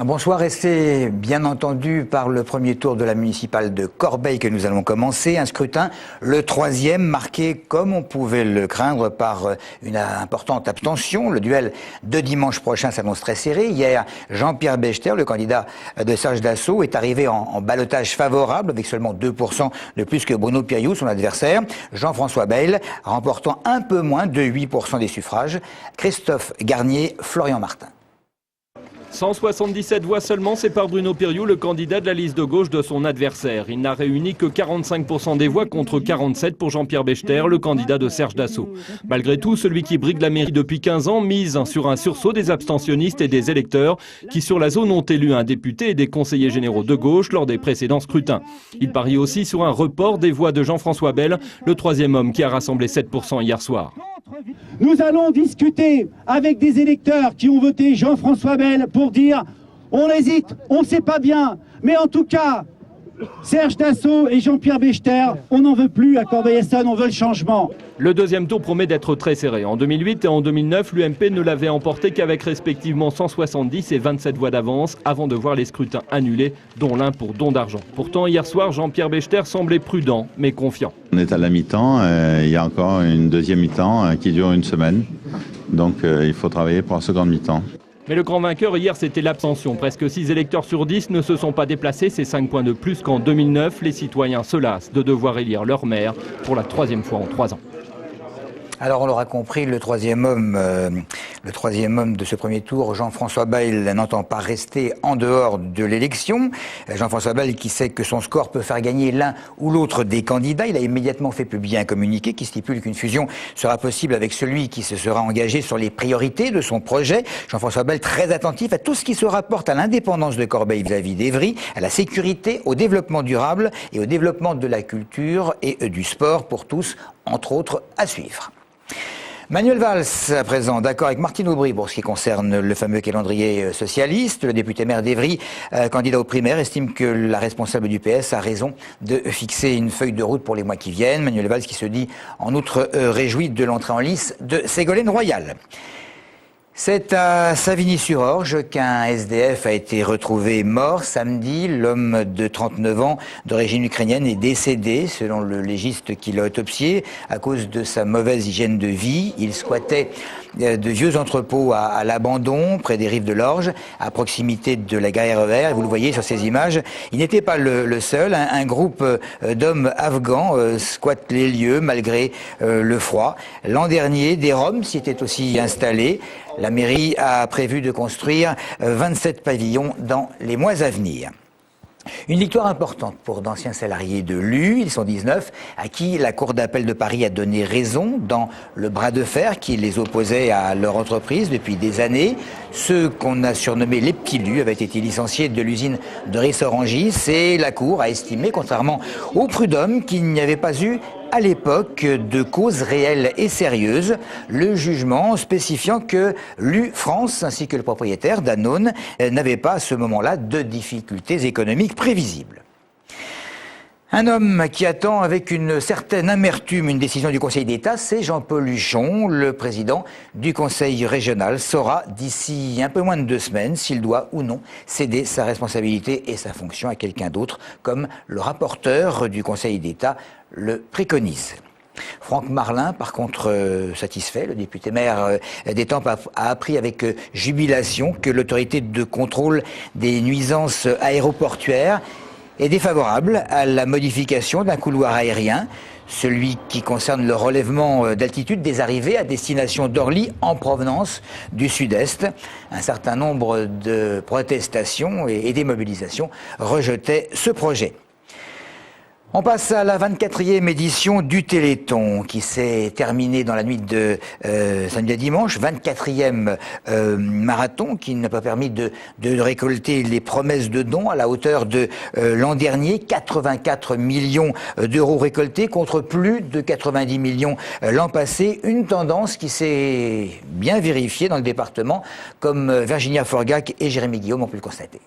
Bonsoir, et c'est bien entendu par le premier tour de la municipale de Corbeil que nous allons commencer. Un scrutin, le troisième, marqué comme on pouvait le craindre par une importante abstention. Le duel de dimanche prochain s'annonce très serré. Hier, Jean-Pierre Bechter, le candidat de Serge Dassault, est arrivé en ballottage favorable avec seulement 2% de plus que Bruno Piriou, son adversaire. Jean-François Bayle remportant un peu moins de 8% des suffrages. Christophe Garnier, Florian Martin. 177 voix seulement séparent Bruno Piriou, le candidat de la liste de gauche, de son adversaire. Il n'a réuni que 45% des voix contre 47 pour Jean-Pierre Bechter, le candidat de Serge Dassault. Malgré tout, celui qui brigue la mairie depuis 15 ans mise sur un sursaut des abstentionnistes et des électeurs qui, sur la zone, ont élu un député et des conseillers généraux de gauche lors des précédents scrutins. Il parie aussi sur un report des voix de Jean-François Bayle, le troisième homme qui a rassemblé 7% hier soir. Nous allons discuter avec des électeurs qui ont voté Jean-François Bayle pour dire on hésite, on ne sait pas bien, mais en tout cas, Serge Dassault et Jean-Pierre Bechter, on n'en veut plus à Corbeil-Essonnes, on veut le changement. Le deuxième tour promet d'être très serré. En 2008 et en 2009, l'UMP ne l'avait emporté qu'avec respectivement 170 et 27 voix d'avance avant de voir les scrutins annulés, dont l'un pour don d'argent. Pourtant, hier soir, Jean-Pierre Bechter semblait prudent, mais confiant. On est à la mi-temps, il y a encore une deuxième mi-temps qui dure une semaine. Donc il faut travailler pour la seconde mi-temps. Mais le grand vainqueur hier, c'était l'abstention. Presque 6 électeurs sur 10 ne se sont pas déplacés. C'est 5 points de plus qu'en 2009. Les citoyens se lassent de devoir élire leur maire pour la troisième fois en 3 ans. Alors on l'aura compris, le troisième homme de ce premier tour, Jean-François Bayle, n'entend pas rester en dehors de l'élection. Jean-François Bayle qui sait que son score peut faire gagner l'un ou l'autre des candidats. Il a immédiatement fait publier un communiqué qui stipule qu'une fusion sera possible avec celui qui se sera engagé sur les priorités de son projet. Jean-François Bayle très attentif à tout ce qui se rapporte à l'indépendance de Corbeil vis-à-vis d'Evry, à la sécurité, au développement durable et au développement de la culture et du sport pour tous, entre autres, à suivre. Manuel Valls, à présent, d'accord avec Martine Aubry pour ce qui concerne le fameux calendrier socialiste. Le député maire d'Evry, candidat aux primaires, estime que la responsable du PS a raison de fixer une feuille de route pour les mois qui viennent. Manuel Valls qui se dit en outre réjoui de l'entrée en lice de Ségolène Royal. C'est à Savigny-sur-Orge qu'un SDF a été retrouvé mort samedi. L'homme de 39 ans d'origine ukrainienne est décédé, selon le légiste qui l'a autopsié, à cause de sa mauvaise hygiène de vie. Il squattait de vieux entrepôts à l'abandon, près des rives de l'Orge, à proximité de la gare RER. Vous le voyez sur ces images. Il n'était pas le seul. Un groupe d'hommes afghans squatte les lieux malgré le froid. L'an dernier, des Roms s'y étaient aussi installés. La mairie a prévu de construire 27 pavillons dans les mois à venir. Une victoire importante pour d'anciens salariés de l'U, ils sont 19, à qui la Cour d'appel de Paris a donné raison dans le bras de fer qui les opposait à leur entreprise depuis des années. Ceux qu'on a surnommés les petits Lus avaient été licenciés de l'usine de Ris-Orangis et la Cour a estimé, contrairement aux prud'hommes, qu'il n'y avait pas eu à l'époque de causes réelles et sérieuses, le jugement spécifiant que l'U France ainsi que le propriétaire Danone n'avaient pas à ce moment-là de difficultés économiques prévisibles. Un homme qui attend avec une certaine amertume une décision du Conseil d'État, c'est Jean-Paul Huchon, le président du Conseil régional, saura d'ici un peu moins de 2 semaines s'il doit ou non céder sa responsabilité et sa fonction à quelqu'un d'autre, comme le rapporteur du Conseil d'État le préconise. Franck Marlin, par contre, satisfait. Le député maire d'Étampes a appris avec jubilation que l'autorité de contrôle des nuisances aéroportuaires est défavorable à la modification d'un couloir aérien, celui qui concerne le relèvement d'altitude des arrivées à destination d'Orly en provenance du sud-est. Un certain nombre de protestations et des mobilisations rejetaient ce projet. On passe à la 24e édition du Téléthon qui s'est terminée dans la nuit de samedi à dimanche. 24e marathon qui n'a pas permis de récolter les promesses de dons à la hauteur de l'an dernier. 84 millions d'euros récoltés contre plus de 90 millions l'an passé. Une tendance qui s'est bien vérifiée dans le département, comme Virginia Forgac et Jérémy Guillaume ont pu le constater.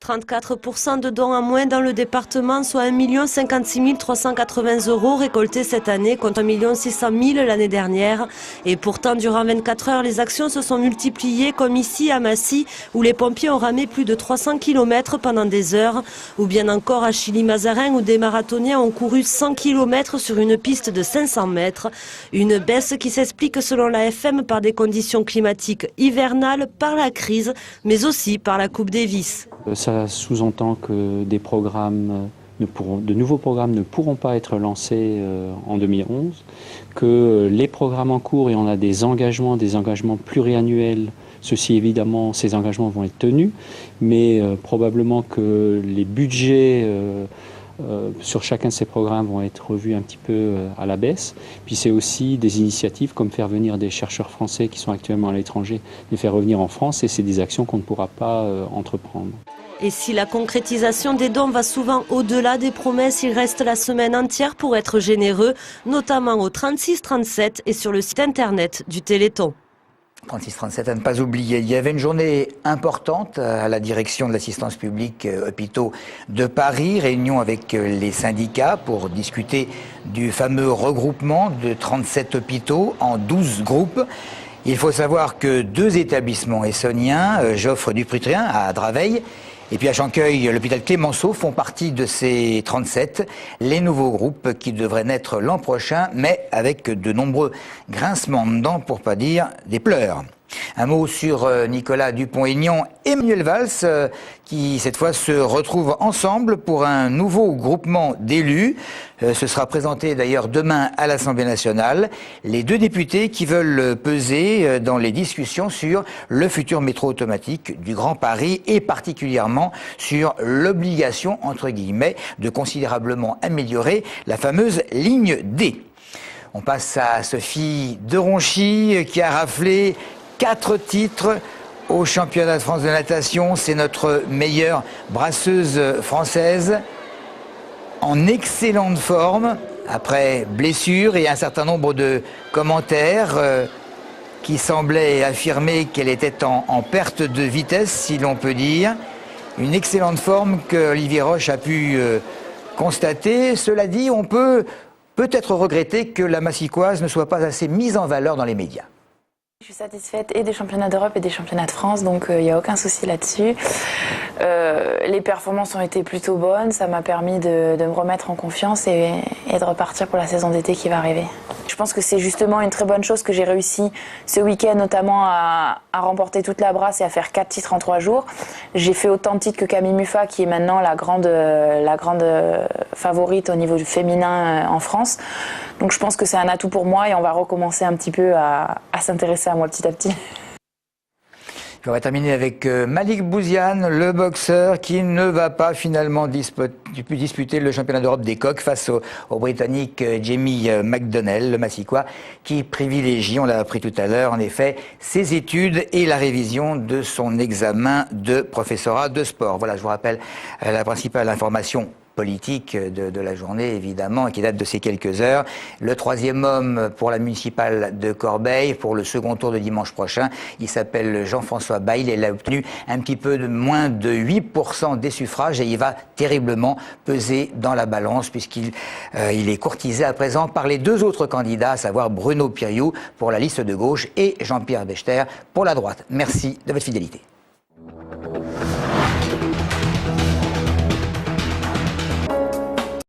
34% de dons en moins dans le département, soit 1 56 380 € récoltés cette année contre 1 600 000 l'année dernière. Et pourtant, durant 24 heures, les actions se sont multipliées, comme ici à Massy, où les pompiers ont ramé plus de 300 km pendant des heures. Ou bien encore à Chilly-Mazarin, où des marathoniens ont couru 100 km sur une piste de 500 mètres. Une baisse qui s'explique selon l'AFM par des conditions climatiques hivernales, par la crise, mais aussi par la Coupe Davis. Ça sous-entend que de nouveaux programmes ne pourront pas être lancés en 2011, que les programmes en cours, et on a des engagements pluriannuels, évidemment, ces engagements vont être tenus, mais probablement que les budgets sur chacun de ces programmes vont être revus un petit peu à la baisse. Puis c'est aussi des initiatives comme faire venir des chercheurs français qui sont actuellement à l'étranger, les faire revenir en France, et c'est des actions qu'on ne pourra pas entreprendre. Et si la concrétisation des dons va souvent au-delà des promesses, il reste la semaine entière pour être généreux, notamment au 36-37 et sur le site internet du Téléthon. 36-37 à ne pas oublier. Il y avait une journée importante à la direction de l'assistance publique hôpitaux de Paris, réunion avec les syndicats pour discuter du fameux regroupement de 37 hôpitaux en 12 groupes. Il faut savoir que 2 établissements essonniens, Joffre du Prutrien à Draveil et puis à Chanqueuil, l'hôpital Clémenceau, font partie de ces 37, les nouveaux groupes qui devraient naître l'an prochain, mais avec de nombreux grincements de dents, pour pas dire des pleurs. Un mot sur Nicolas Dupont-Aignan et Manuel Valls, qui cette fois se retrouvent ensemble pour un nouveau groupement d'élus. Ce sera présenté d'ailleurs demain à l'Assemblée nationale. Les 2 députés qui veulent peser dans les discussions sur le futur métro automatique du Grand Paris et particulièrement sur l'obligation, entre guillemets, de considérablement améliorer la fameuse ligne D. On passe à Sophie Deronchy qui a raflé 4 titres au championnat de France de natation. C'est notre meilleure brasseuse française, en excellente forme, après blessure et un certain nombre de commentaires qui semblaient affirmer qu'elle était en perte de vitesse, si l'on peut dire. Une excellente forme que Olivier Roche a pu constater. Cela dit, on peut peut-être regretter que la Massicoise ne soit pas assez mise en valeur dans les médias. Je suis satisfaite et des championnats d'Europe et des championnats de France, donc il n'y a aucun souci là-dessus. Les performances ont été plutôt bonnes, ça m'a permis de me remettre en confiance et de repartir pour la saison d'été qui va arriver. Je pense que c'est justement une très bonne chose que j'ai réussi ce week-end notamment à remporter toute la brasse et à faire 4 titres en 3 jours. J'ai fait autant de titres que Camille Muffat, qui est maintenant la grande favorite au niveau du féminin en France. Donc je pense que c'est un atout pour moi et on va recommencer un petit peu à s'intéresser à moi petit à petit. On va terminer avec Malik Bouziane, le boxeur qui ne va pas finalement disputer le championnat d'Europe des coqs face au Britannique Jamie McDonnell, le Massicois, qui privilégie, on l'a appris tout à l'heure, en effet, ses études et la révision de son examen de professorat de sport. Voilà, je vous rappelle la principale information politique de la journée, évidemment, et qui date de ces quelques heures. Le 3e homme pour la municipale de Corbeil, pour le second tour de dimanche prochain, il s'appelle Jean-François Bayle et il a obtenu un petit peu moins de 8% des suffrages et il va terriblement peser dans la balance puisqu'il est courtisé à présent par les 2 autres candidats, à savoir Bruno Piriou pour la liste de gauche et Jean-Pierre Bechter pour la droite. Merci de votre fidélité.